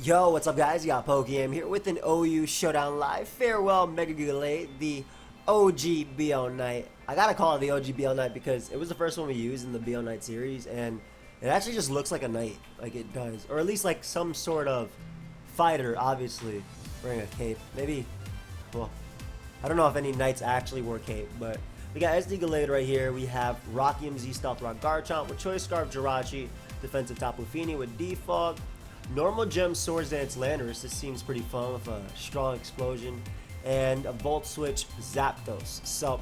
Yo, what's up guys? You got pokeaim here with an OU Showdown Live. Farewell Mega Gallade, the OG BO Knight. I gotta call it the OG BO Knight because it was the first one we used in the BO Knight series, and it actually just looks like a knight, like it does. Or at least like some sort of fighter, obviously, wearing a cape. Maybe, well, I don't know if any knights actually wore cape, but we got SD Gallade right here. We have pokeaimMD Stealth Rock Garchomp with Choice Scarf Jirachi, Defensive Tapu Fini with Defog, Normal Gem Swords Dance Landorus. This seems pretty fun with a strong explosion, and a Volt Switch Zapdos. So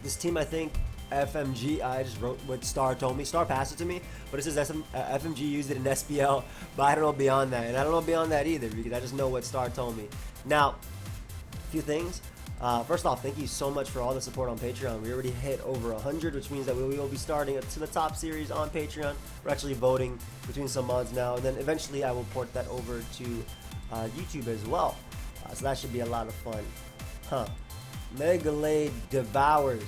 this team, I think FMG, I just wrote what Star told me. Star passed it to me, but it says FMG used it in SPL, but I don't know beyond that, and I don't know beyond that either because I just know what Star told me. Now, a few things. First off, thank you so much for all the support on Patreon. We already hit over 100, which means that we will be starting to the top series on Patreon. We're actually voting between some mods now, and then eventually I will port that over to YouTube as well. So that should be a lot of fun. Mega Gallade devours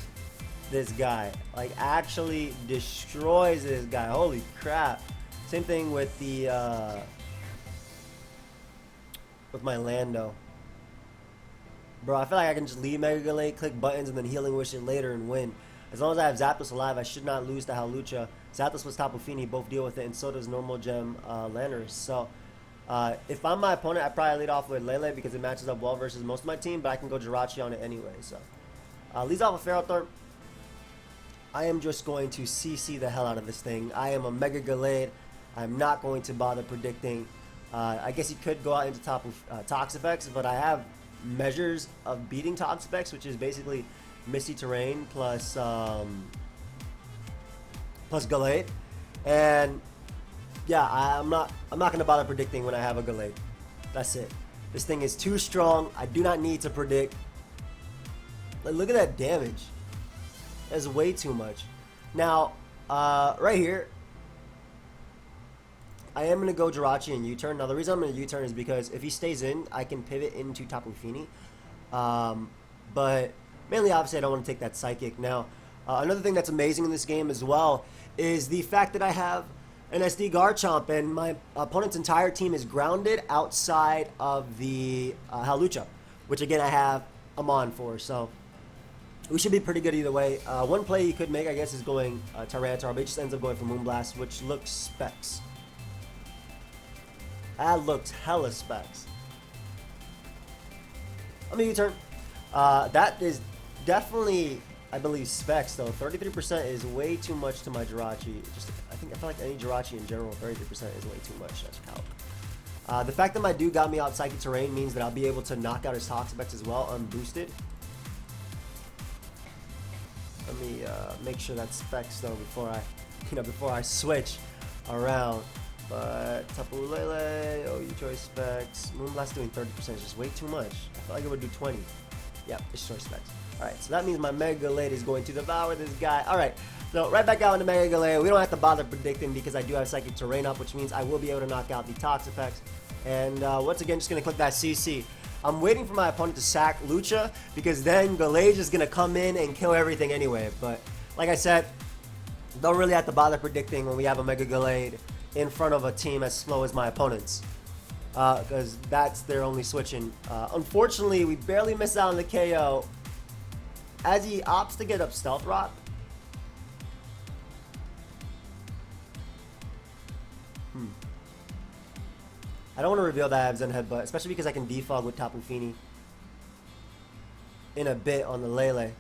this guy. Like, actually destroys this guy. Holy crap. Same thing with the with my Lando. Bro, I feel like I can just leave Mega Gallade, click buttons, and then Healing Wish it later and win. As long as I have Zapdos alive, I should not lose to Hawlucha. Zapdos plus Tapu Fini both deal with it, and so does Normal Gem Landorus. So, if I'm my opponent, I'd probably lead off with Lele because it matches up well versus most of my team, but I can go Jirachi on it anyway. So, leads off with Ferrothorn. I am just going to CC the hell out of this thing. I am a Mega Gallade. I'm not going to bother predicting. I guess you could go out into Toxapex, but I have measures of beating Toxapex, which is basically Misty Terrain plus plus Gallade, and yeah, I'm not gonna bother predicting when I have a Gallade. That's it. This thing is too strong. I do not need to predict. Like, look at that damage. That's way too much. Now, right here, I am going to go Jirachi and U-turn. Now, the reason I'm going to U-turn is because if he stays in, I can pivot into Tapu Fini. But mainly, obviously, I don't want to take that Psychic. Now, another thing that's amazing in this game as well is the fact that I have an SD Garchomp, and my opponent's entire team is grounded outside of the Hawlucha, which, again, I have Amon for. So we should be pretty good either way. One play you could make, I guess, is going Tyranitar, but he just ends up going for Moonblast, which looks specs. That looked hella specs. I'm gonna U-turn. That is definitely, I believe, specs though. 33% is way too much to my Jirachi. I feel like any Jirachi in general, 33% is way too much. That's calc. The fact that my dude got me out Psychic Terrain means that I'll be able to knock out his Toxapex as well, unboosted. Let me make sure that's specs though before I switch around. But Tapu Lele, OU Choice Specs, Moonblast doing 30% is just way too much. I feel like it would do 20. Yeah, it's Choice Specs. Alright, so that means my Mega Gallade is going to devour this guy. Alright, so right back out into Mega Gallade. We don't have to bother predicting because I do have Psychic Terrain up, which means I will be able to knock out the Toxapex. And once again, just going to click that CC. I'm waiting for my opponent to sack Lucha because then Gallade is going to come in and kill everything anyway. But like I said, don't really have to bother predicting when we have a Mega Gallade in front of a team as slow as my opponents, because that's their only switching. Unfortunately, we barely miss out on the KO as he opts to get up Stealth Rock. I don't want to reveal that I have Zen Headbutt, especially because I can defog with Tapu Fini in a bit on the Lele.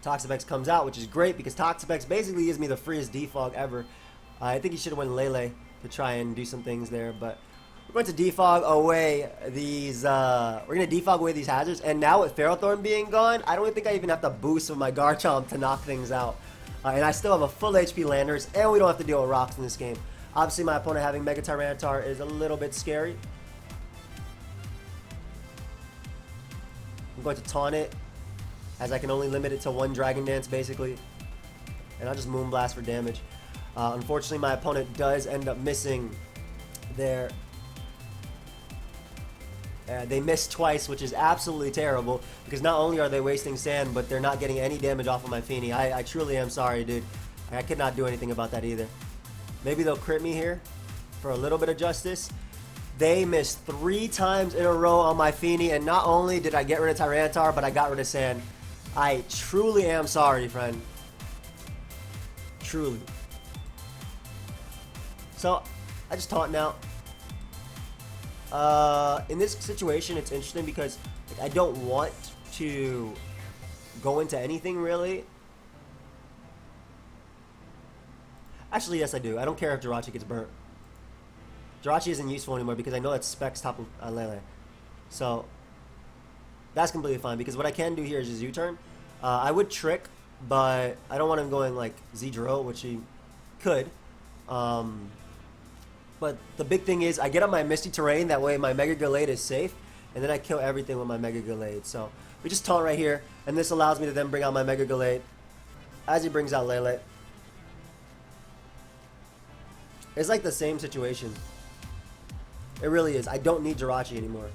Toxapex comes out, which is great because Toxapex basically gives me the freest defog ever. I think he should have went Lele to try and do some things there, but we're going to defog away these. We're going to defog away these hazards, and now with Ferrothorn being gone, I don't think I even have to boost with my Garchomp to knock things out. And I still have a full HP Landers, and we don't have to deal with rocks in this game. Obviously, my opponent having Mega Tyranitar is a little bit scary. I'm going to taunt it, as I can only limit it to one Dragon Dance, basically. And I'll just Moonblast for damage. Unfortunately, my opponent does end up missing their They missed twice, which is absolutely terrible, because not only are they wasting sand, but they're not getting any damage off of my Feeny. I truly am sorry, dude. I could not do anything about that either. Maybe they'll crit me here for a little bit of justice. They missed 3 times in a row on my Feeny, and not only did I get rid of Tyranitar, but I got rid of sand. I truly am sorry, friend. Truly. So, I just taunt now. In this situation, it's interesting because like, I don't want to go into anything really. Actually, yes, I do. I don't care if Jirachi gets burnt. Jirachi isn't useful anymore because I know that Specs top of Lele. So, that's completely fine because what I can do here is just U-turn. I would trick, but I don't want him going like Z-Drill, which he could. But the big thing is I get on my Misty Terrain, that way my Mega Gallade is safe, and then I kill everything with my Mega Gallade. So we just taunt right here, and this allows me to then bring out my Mega Gallade as he brings out Lele. It's like the same situation. It really is. I don't need Jirachi anymore.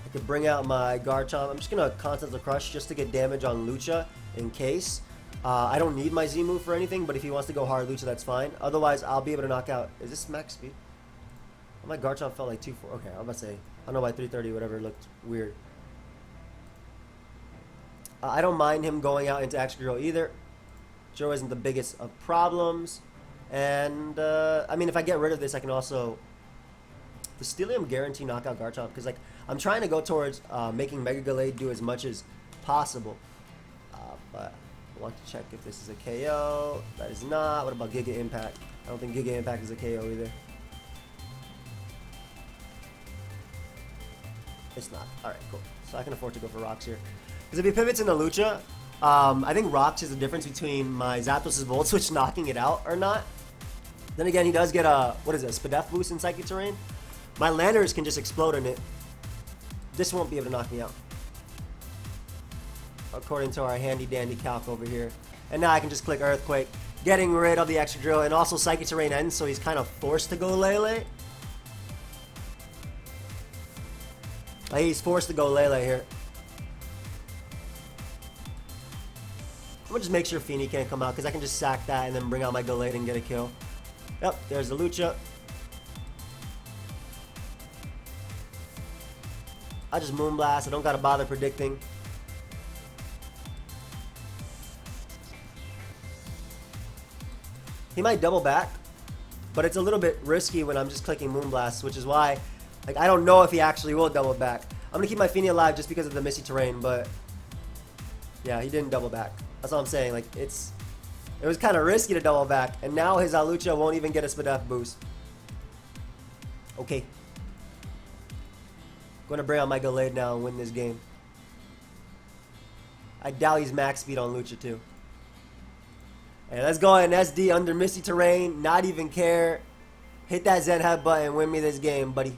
I could bring out my Garchomp. I'm just going to Content the Crush just to get damage on Lucha in case. I don't need my Z move for anything, but if he wants to go hard Lucha, that's fine. Otherwise, I'll be able to knock out... Is this max speed? Oh, my Garchomp felt like 2-4. Okay, I'm about to say... I don't know why 330, whatever, looked weird. I don't mind him going out into Excadrill either. Joe isn't the biggest of problems. And, I mean, if I get rid of this, I can also... The Steelium guarantee knockout Garchomp, because, like, I'm trying to go towards making Mega Gallade do as much as possible. But... want to check if this is a KO. That is not. What about Giga Impact? I don't think Giga Impact is a KO either. It's not. Alright, cool. So I can afford to go for Rocks here. Because if he pivots into Lucha, I think Rocks is the difference between my Zapdos' Volt Switch knocking it out or not. Then again, he does get a, what is it, a Spadef boost in Psychic Terrain. My Landers can just explode in it. This won't be able to knock me out, according to our handy-dandy calc over here. And now I can just click Earthquake, getting rid of the Excadrill, and also Psychic Terrain ends, so he's kind of forced to go Lele. He's forced to go Lele here. I'm gonna just make sure Feeny can't come out, because I can just sack that and then bring out my Gallade and get a kill. Yep, there's the Lucha. I just Moonblast, I don't gotta bother predicting. He might double back, but it's a little bit risky when I'm just clicking Moonblast, which is why, like, I don't know if he actually will double back. I'm gonna keep my Feeny alive just because of the Misty Terrain, but yeah, he didn't double back. That's all I'm saying. Like, it was kind of risky to double back, and now his Lucha won't even get a Spadef boost. Okay. Gonna bring out my Gallade now and win this game. I doubt he's max speed on Lucha too. And let's go ahead and SD under Misty Terrain, not even care. Hit that Zen Head button, win me this game, buddy.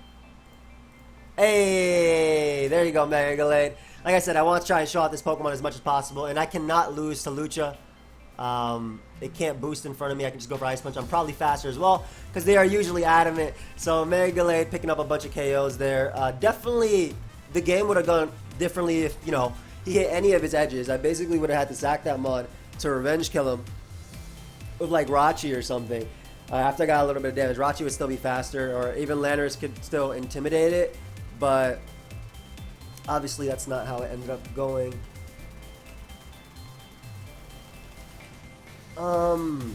Hey, there you go, Mega Gallade. Like I said, I want to try and show out this Pokemon as much as possible, and I cannot lose to Lucha. It can't boost in front of me. I can just go for Ice Punch. I'm probably faster as well, because they are usually adamant. So Mega Gallade picking up a bunch of KOs there. Definitely, the game would have gone differently if, you know, he hit any of his edges. I basically would have had to sack that mod to revenge kill him with like Rachi or something. After I got a little bit of damage, Rachi would still be faster, or even Landers could still intimidate it, but obviously that's not how it ended up going. Gallade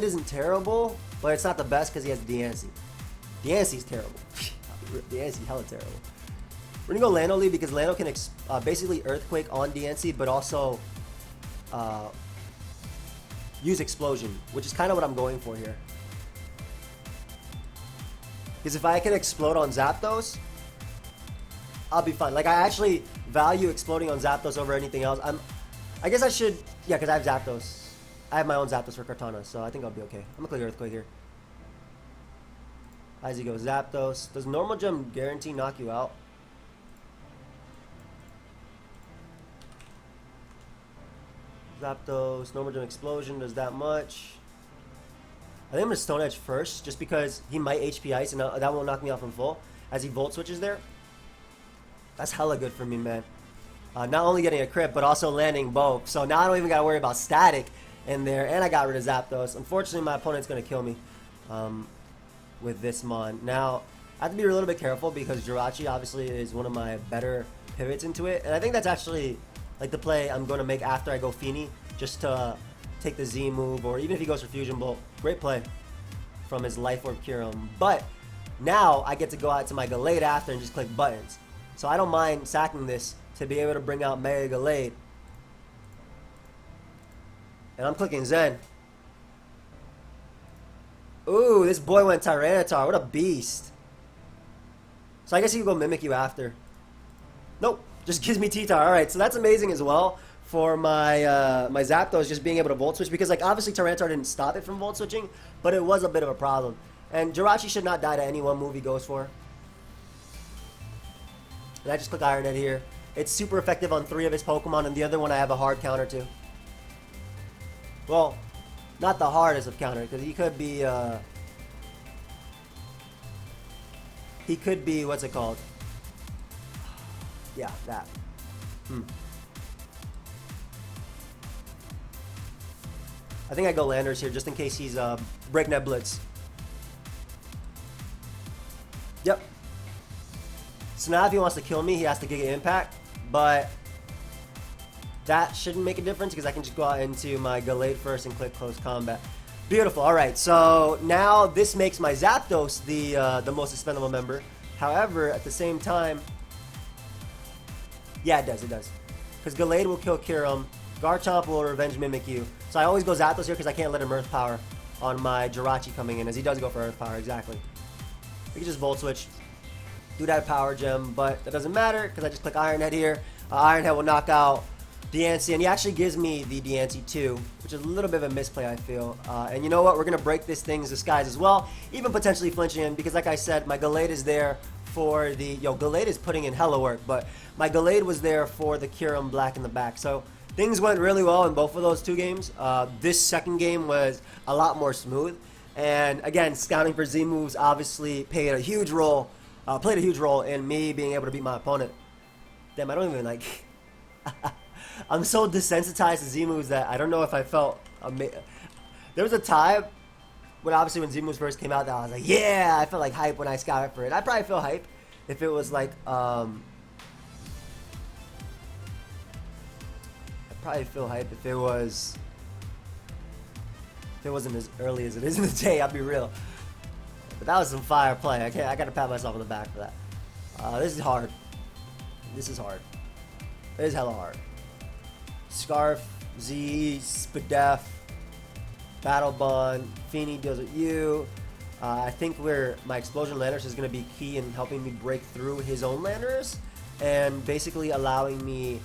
isn't terrible, but it's not the best because he has Diancie. Diancie's terrible. Diancie's hella terrible. We're gonna go Lano lead because Lano can basically Earthquake on Diancie, but also use Explosion, which is kind of what I'm going for here. Because if I can explode on Zapdos, I'll be fine. Like, I actually value exploding on Zapdos over anything else. I guess I should, yeah, because I have Zapdos. I have my own Zapdos for Kartana, so I think I'll be okay. I'm gonna click Earthquake here. As he goes, Zapdos. Does Normal Gem guarantee knock you out? Zapdos, Normal Gem Explosion does that much. think I'm going to Stone Edge first, just because he might HP Ice, and that will knock me off from full as he Volt Switches there. That's hella good for me, man. Not only getting a crit, but also landing both. So now I don't even got to worry about static in there, and I got rid of Zapdos. Unfortunately, my opponent's going to kill me with this Mon. Now, I have to be a little bit careful because Jirachi obviously is one of my better pivots into it, and I think that's actually like the play I'm going to make after I go Feeny, just to take the Z move, or even if he goes for Fusion Bolt. Great play from his Life Orb Kyurem. But now I get to go out to my Gallade after and just click buttons. So I don't mind sacking this to be able to bring out Mega Gallade. And I'm clicking Zen. Ooh, this boy went Tyranitar. What a beast. So I guess he can go Mimikyu after. Nope. Just gives me T-Tar. Alright, so that's amazing as well for my my Zapdos just being able to Volt Switch. Because, like, obviously Tyranitar didn't stop it from Volt Switching, but it was a bit of a problem. And Jirachi should not die to any one move he goes for. And I just click Iron Head here. It's super effective on 3 of his Pokemon, and the other one I have a hard counter to. Well, not the hardest of counter, because he could be, what's it called? Yeah, that. I think I go Landers here, just in case he's, Breakneck Blitz. Yep. So now if he wants to kill me, he has to Giga Impact, but that shouldn't make a difference because I can just go out into my Gallade first and click Close Combat. Beautiful. All right, so now this makes my Zapdos the most expendable member. However, at the same time, yeah, it does, because Gallade will kill Kyurem, Garchomp will revenge Mimikyu. So I always go Zapdos here because I can't let him Earth Power on my Jirachi coming in, as he does go for Earth Power, exactly. We can just Volt Switch, do that Power Gem, but that doesn't matter because I just click Iron Head here. Iron Head will knock out Diancie, and he actually gives me the Diancie too, which is a little bit of a misplay, I feel. And you know what? We're going to break this thing's disguise as well, even potentially flinching in, because like I said, my Gallade is there for the... Yo, Gallade is putting in hella work, but my Gallade was there for the Kyurem Black in the back. So things went really well in both of those 2 games. This second game was a lot more smooth. And again, scouting for Z moves obviously played a huge role in me being able to beat my opponent. Damn, I don't even like... I'm so desensitized to Z moves that I don't know if I felt... There was a time when obviously when Z moves first came out that I was like, yeah, I felt like hype when I scouted for it. I'd probably feel hype if it was like... I'd probably feel hype if it was... If it wasn't as early as it is in the day, I'll be real. But that was some fire play. I gotta pat myself on the back for that. This is hard. This is hard. It is hella hard. Scarf, Z, Spadef, Battle Bond, Feeny deals with you. I think my Explosion Landers is going to be key in helping me break through his own Landers and basically allowing me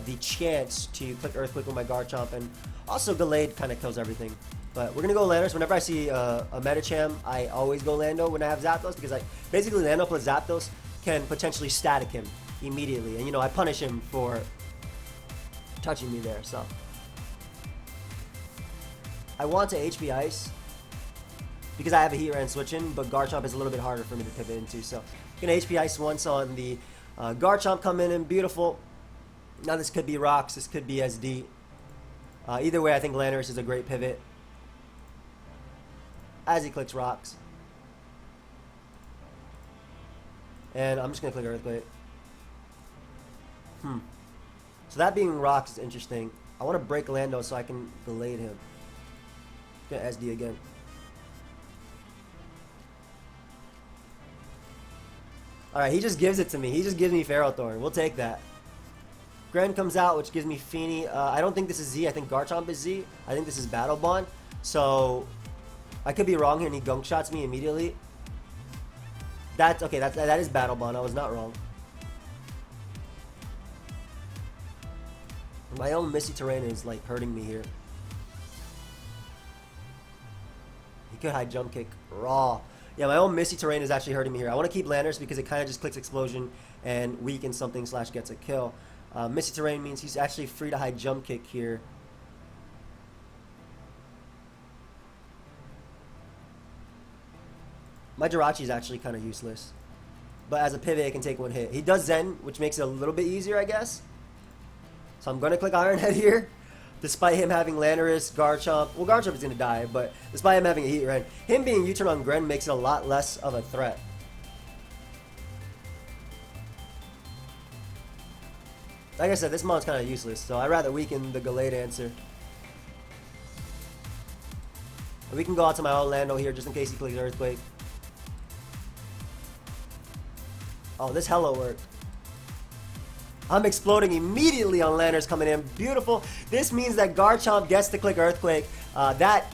the chance to click Earthquake with my Garchomp, and also Gallade kind of kills everything. But we're going to go Landers. Whenever I see a Medicham, I always go Lando when I have Zapdos, because basically Lando plus Zapdos can potentially static him immediately. And, you know, I punish him for touching me there, so. I want to HP Ice because I have a Heatran switching, but Garchomp is a little bit harder for me to pivot into. So, I'm going to HP Ice once on the Garchomp come in, and beautiful. Now this could be Rocks, this could be SD. Either way, I think Landorus is a great pivot as he clicks Rocks. And I'm just going to click Earthquake. So that being Rocks is interesting. I want to break Lando so I can Gallade him. Gonna SD again. Alright, he just gives it to me. He just gives me Ferrothorn. We'll take that. Gren comes out, which gives me Feeny. I don't think this is Z. I think Garchomp is Z. I think this is Battle Bond. So, I could be wrong here and he gunk shots me immediately. That's okay. That is Battle Bond. I was not wrong. My own Misty Terrain is like hurting me here. He could high jump kick raw. Yeah, my own Misty Terrain is actually hurting me here. I want to keep Landers because it kind of just clicks Explosion and weakens something / gets a kill. Misty Terrain means he's actually free to high jump kick here. My Jirachi is actually kind of useless. But as a pivot, it can take one hit. He does Zen, which makes it a little bit easier, I guess. So I'm going to click Iron Head here. Despite him having Landorus, Garchomp. Well, Garchomp is going to die, but despite him having a Heat Ren, him being U-turn on Gren makes it a lot less of a threat. Like I said, this mon's kind of useless, so I'd rather weaken the Gallade answer. We can go out to my Orlando here just in case he clicks Earthquake. Oh, this hella worked. I'm exploding immediately on Landorus coming in. Beautiful. This means that Garchomp gets to click Earthquake. That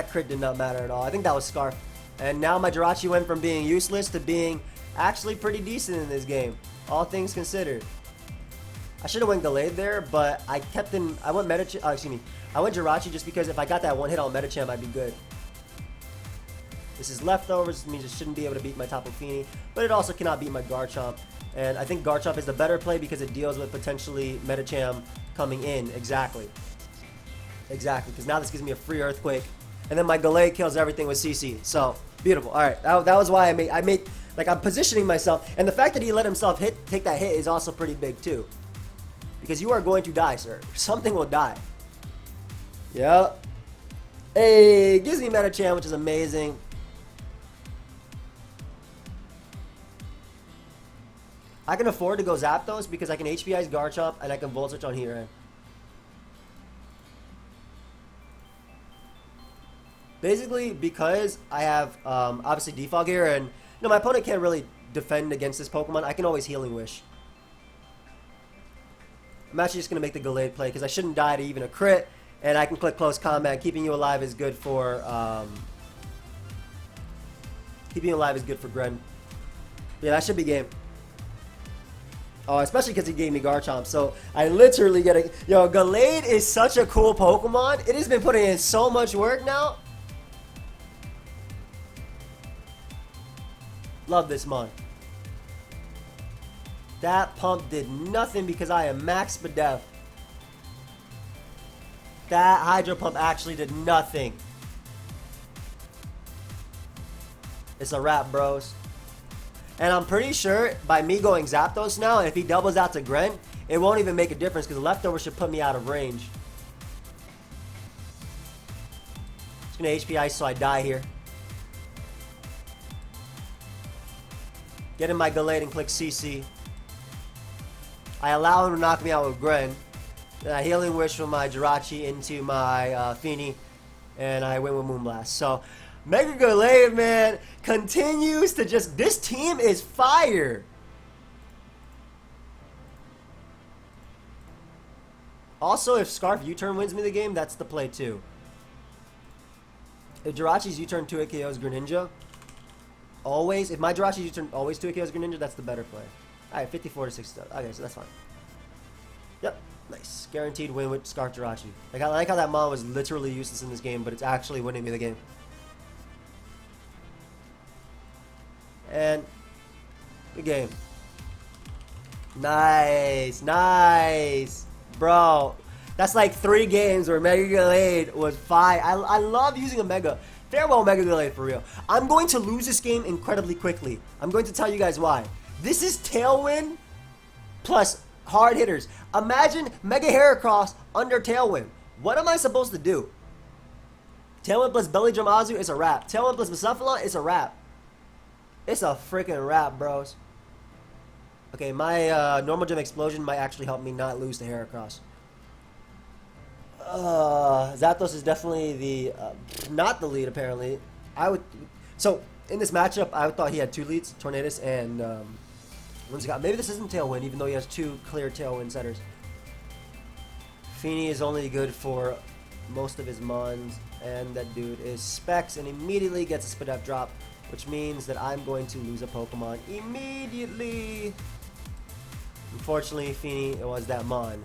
crit did not matter at all. I think that was Scarf. And now my Jirachi went from being useless to being actually pretty decent in this game. All things considered. I should have went Gallade there, but I kept in. I went I went Jirachi just because if I got that one hit on Medicham, I'd be good. This is leftovers, means it shouldn't be able to beat my Tapu Fini, but it also cannot beat my Garchomp. And I think Garchomp is the better play because it deals with potentially Medicham coming in. Exactly. Exactly, because now this gives me a free Earthquake. And then my Gallade kills everything with CC. So, beautiful. Alright, that was why I made, like, I'm positioning myself. And the fact that he let himself take that hit is also pretty big, too. Because you are going to die, sir. Something will die. Yep. Hey, gives me Medicham, which is amazing. I can afford to go Zapdos because I can HP Ice Garchomp and I can Volt Switch on Heat Ren. Basically, because I have obviously Defog here and my opponent can't really defend against this Pokemon, I can always Healing Wish. I'm actually just going to make the Gallade play because I shouldn't die to even a crit, and I can click Close Combat. Keeping you alive is good for Gren. Yeah, that should be game. Oh, especially because he gave me Garchomp. So I literally get a... Yo, Gallade is such a cool Pokemon. It has been putting in so much work now. Love this mon. That pump did nothing because I am max Spadef. That Hydro Pump actually did nothing. It's a wrap, bros. And I'm pretty sure by me going Zapdos now, if he doubles out to Gren, it won't even make a difference because leftover should put me out of range. Just gonna HP Ice so I die here. Get in my Gallade and click CC. I allow him to knock me out with Gren. Then I Healing Wish from my Jirachi into my Fini. And I win with Moonblast. So, Mega Gallade, man, continues to just... This team is fire. Also, if Scarf U-turn wins me the game, that's the play too. If Jirachi's U-turn 2 KOs Greninja, always... If my Jirachi's U-turn always 2 KOs Greninja, that's the better play. Alright, 54 to 60. Okay, so that's fine. Yep, nice. Guaranteed win with Scarf Jirachi. Like, I like how that Mon was literally useless in this game, but it's actually winning me the game. And good game. Nice, nice, bro. That's like 3 games where Mega Gallade was fire. I love using a Mega. Farewell, Mega Gallade, for real. I'm going to lose this game incredibly quickly. I'm going to tell you guys why. This is Tailwind plus hard hitters. Imagine Mega Heracross under Tailwind. What am I supposed to do? Tailwind plus Belly Drum Azu is a wrap. Tailwind plus Bucephalon is a wrap. It's a freaking wrap, bros. Okay, my normal gem explosion might actually help me not lose to Heracross. Zapdos is definitely the not the lead apparently. So in this matchup, I thought he had 2 leads, Tornadus and Whimsicott. Maybe this isn't Tailwind, even though he has 2 clear Tailwind setters. Fini is only good for most of his mons, and that dude is Specs, and immediately gets a Spadef drop, which means that I'm going to lose a Pokemon immediately. Unfortunately, Fini, it was that Mon.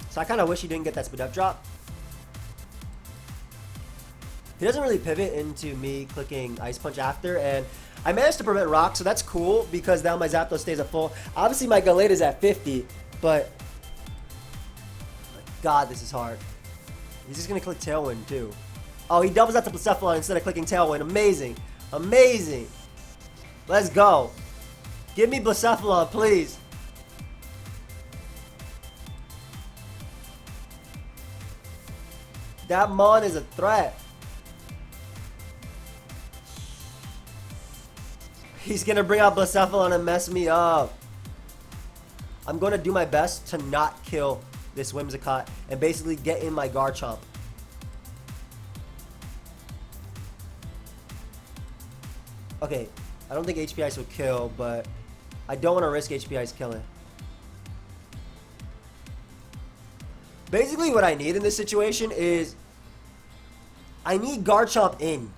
So I kind of wish he didn't get that Spadef drop. He doesn't really pivot into me clicking Ice Punch after, and I managed to prevent Rock, so that's cool because now my Zapdos stays at full. Obviously, my Gallade is at 50, but God, this is hard. He's just going to click Tailwind, too. Oh, he doubles out to Blacephalon instead of clicking Tailwind. Amazing. Amazing. Let's go. Give me Blacephalon, please. That Mon is a threat. He's going to bring out Blacephalon and mess me up. I'm going to do my best to not kill this Whimsicott and basically get in my Garchomp. Okay, I don't think HP Ice will kill, but I don't want to risk HP Ice killing. Basically, what I need in this situation is I need Garchomp in.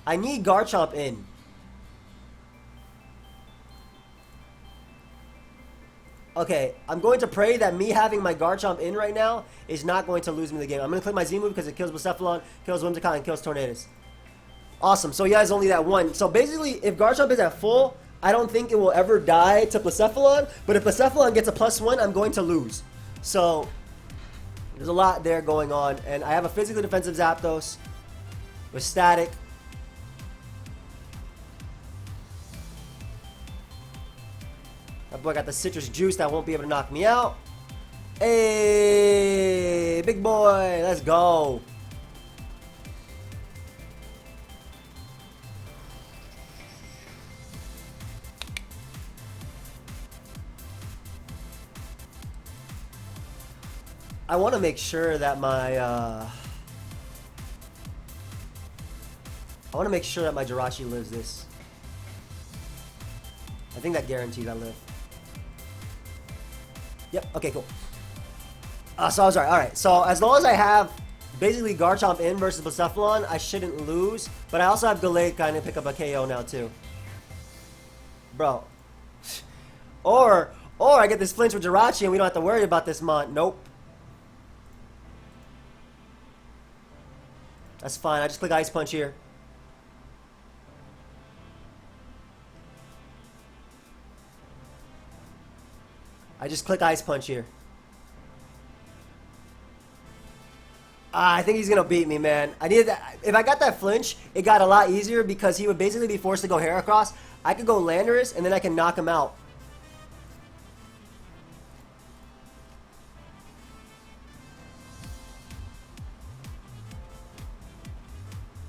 I need Garchomp in. Okay, I'm going to pray that me having my Garchomp in right now is not going to lose me the game. I'm going to click my Z move because it kills Blacephalon, kills Whimsicott, and kills Tornadus. Awesome, so he has only that one. So basically, if Garchomp is at full, I don't think it will ever die to Blacephalon. But if Blacephalon gets a +1, I'm going to lose. So, there's a lot there going on. And I have a physically defensive Zapdos with Static. That boy got the citrus juice that won't be able to knock me out. Hey, big boy, let's go. I want to make sure that my Jirachi lives this. I think that guarantees I live. Yep, okay, cool. So I was right. Alright, so as long as I have basically Garchomp in versus Blacephalon, I shouldn't lose. But I also have Gallade kind of pick up a KO now too. Bro. Or I get this flinch with Jirachi and we don't have to worry about this Mon. Nope. That's fine. I just click Ice Punch here. I just click Ice Punch here. I think he's going to beat me, man. I needed that. If I got that flinch, it got a lot easier because he would basically be forced to go Heracross. I could go Landorus, and then I can knock him out.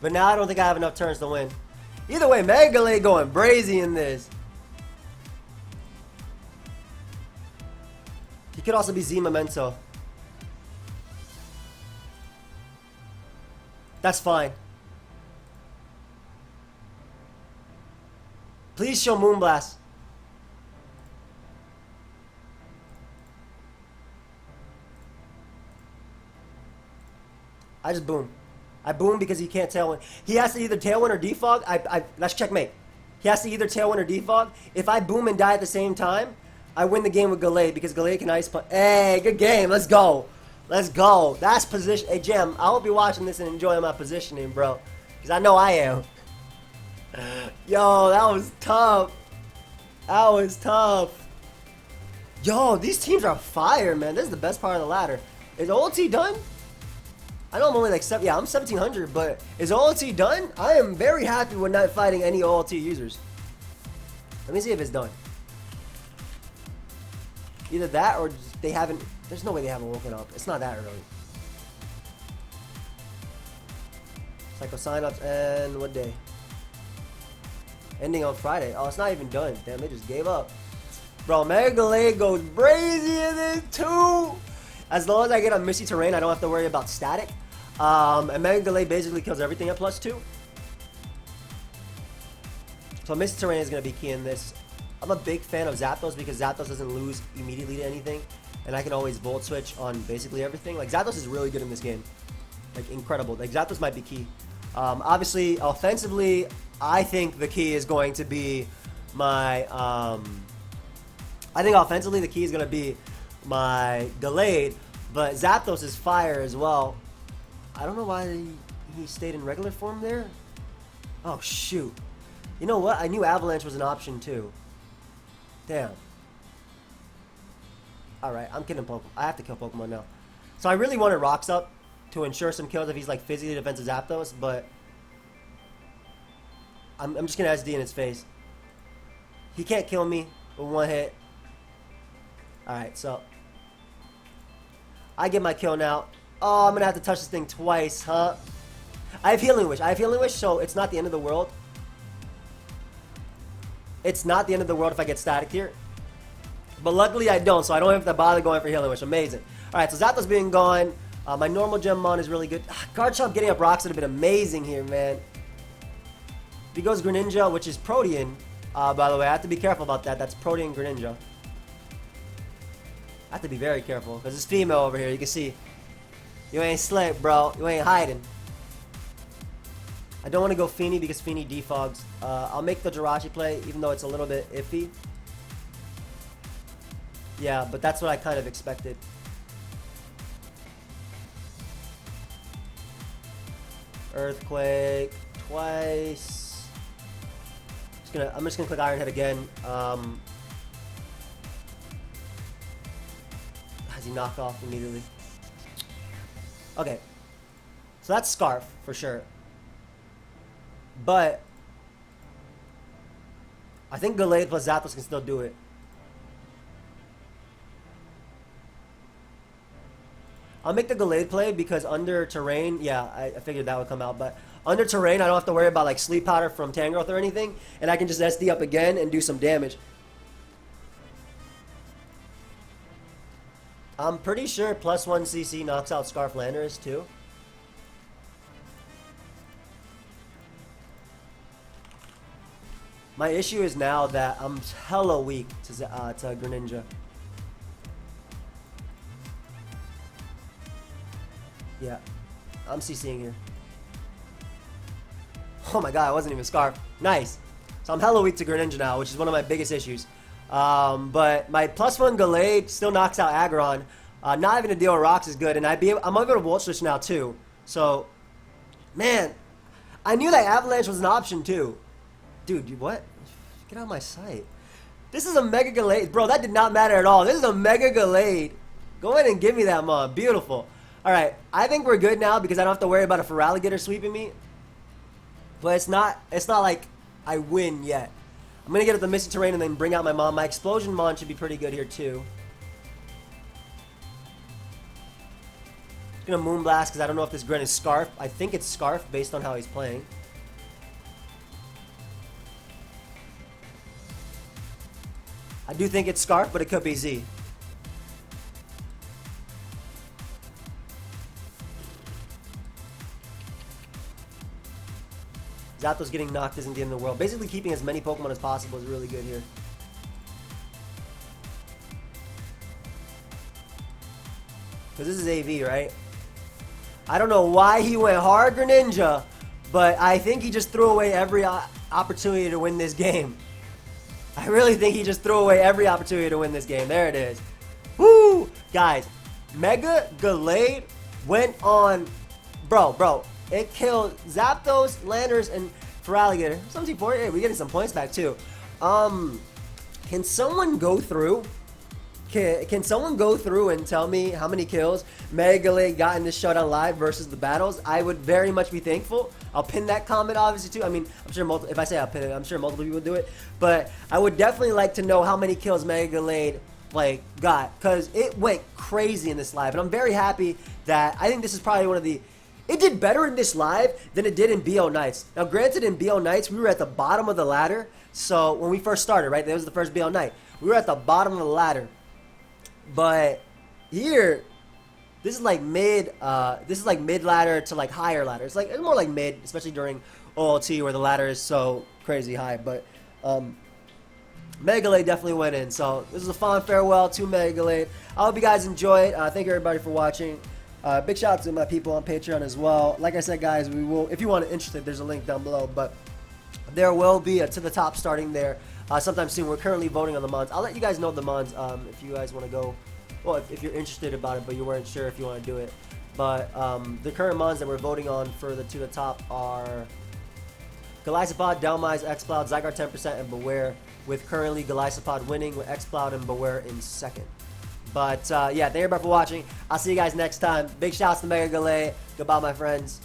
But now I don't think I have enough turns to win. Either way, Mega Gallade going brazy in this. He could also be Z Memento. That's fine. Please show Moonblast. I just boom. I boom because he can't Tailwind. He has to either Tailwind or Defog. That's checkmate. He has to either Tailwind or Defog. If I boom and die at the same time, I win the game with Gallade because Gallade can Ice Punch. Hey, good game. Let's go. Let's go. That's position. Hey, Jim, I hope you're watching this and enjoying my positioning, bro. Because I know I am. Yo, that was tough. That was tough. Yo, these teams are fire, man. This is the best part of the ladder. Is OLT done? I know I'm only like I'm 1700, but is OLT done? I am very happy with not fighting any OLT users. Let me see if it's done. Either that or they haven't. There's no way they haven't woken up. It's not that early. Psycho signups and what day? Ending on Friday. Oh, it's not even done. Damn, they just gave up. Bro, Mega Gallade goes brazy in this too. As long as I get a Misty Terrain, I don't have to worry about static. And Mega Gallade basically kills everything at +2. So Misty Terrain is going to be key in this. I'm a big fan of Zapdos because Zapdos doesn't lose immediately to anything. And I can always Volt Switch on basically everything. Like, Zapdos is really good in this game. Like, incredible. Like, Zapdos might be key. Obviously, offensively, I think the key is going to be my... I think offensively the key is going to be my Gallade, but Zapdos is fire as well. I don't know why he stayed in regular form there. Oh, shoot. You know what? I knew Avalanche was an option, too. Damn. Alright, I'm killing Pokemon. I have to kill Pokemon now. So I really wanted Rocks up. to ensure some kills if he's like physically defensive Zapdos, but I'm just gonna SD in his face. He can't kill me with one hit. Alright, so I get my kill now. Oh, I'm gonna have to touch this thing twice, huh? I have Healing Wish. So it's not the end of the world. It's not the end of the world if I get static here. But luckily I don't, so I don't have to bother going for Healing Wish. Amazing. Alright, so Zapdos being gone. My normal gem mon is really good. Guard Chomp getting up rocks would have been amazing here, man. If he goes Greninja, which is Protean, by the way, I have to be careful about that. That's Protean Greninja. I have to be very careful, because it's female over here. You can see. You ain't slick, bro. You ain't hiding. I don't want to go Feeny because Feeny defogs. I'll make the Jirachi play, even though it's a little bit iffy. Yeah, but that's what I kind of expected. Earthquake twice. I'm just gonna click Iron Head again. Has he knocked off immediately? Okay, so that's Scarf for sure. But I think Gallade plus Zapdos can still do it. I'll make the Gallade play because under terrain, yeah, I figured that would come out. But under terrain, I don't have to worry about like Sleep Powder from Tangrowth or anything. And I can just SD up again and do some damage. I'm pretty sure +1 CC knocks out Scarf Landorus too. My issue is now that I'm hella weak to Greninja. Yeah, I'm CCing here. Oh my god, I wasn't even Scarf. Nice. So I'm hella weak to Greninja now, which is one of my biggest issues. But my +1 Gallade still knocks out Aggron. Not even to deal with rocks is good, and I'm able to Volt Switch now too. So, man, I knew that Avalanche was an option too. Dude, what? Get out of my sight. This is a Mega Gallade. Bro, that did not matter at all. This is a Mega Gallade. Go ahead and give me that, Mom. Beautiful. Alright, I think we're good now because I don't have to worry about a Feraligatr sweeping me. But it's not like I win yet. I'm going to get at the Misty Terrain and then bring out my Mom. My Explosion Mon should be pretty good here too. I'm going to Moonblast because I don't know if this Gren is Scarf. I think it's Scarf based on how he's playing. I do think it's Scarf, but it could be Z. Zapdos getting knocked isn't the end of the world. Basically keeping as many Pokemon as possible is really good here. Because this is AV, right? I don't know why he went hard Greninja, but I think he just threw away every opportunity to win this game. I really think he just threw away every opportunity to win this game. There it is. Woo! Guys, Mega Gallade went on... Bro. It killed Zapdos, Landorus, and Feraligatr. 74. Hey, we're getting some points back too. Can someone go through? Can someone go through and tell me how many kills Mega Gallade got in this Showdown Live versus the battles? I would very much be thankful. I'll pin that comment obviously too. I mean, I'm sure if I say I'll pin it, I'm sure multiple people do it. But I would definitely like to know how many kills Mega Gallade got, because it went crazy in this live, and I'm very happy that I think this is probably one of the... It did better in this live than it did in BO Nights. Now, granted, in BO Nights, we were at the bottom of the ladder. So, when we first started, right? That was the first BO Night. We were at the bottom of the ladder. But here, this is like mid ladder to like higher ladder. It's more like mid, especially during OLT where the ladder is so crazy high. But Mega Gallade definitely went in. So, this is a fond farewell to Mega Gallade. I hope you guys enjoyed. Thank you everybody for watching. Big shout out to my people on Patreon as well. Like I said, guys, we will, if you want to interested, there's a link down below. But there will be a to the top starting there sometime soon. We're currently voting on the mons. I'll let you guys know the mons if you guys want to go. Well, if you're interested about it, but you weren't sure if you want to do it. But the current mons that we're voting on for the to the top are Golisopod, Dhelmise, Exploud, Zygarde 10%, and Beware. With currently Golisopod winning, with Exploud and Beware in second. But yeah, thank you everybody for watching. I'll see you guys next time. Big shouts to Mega Gallade. Goodbye, my friends.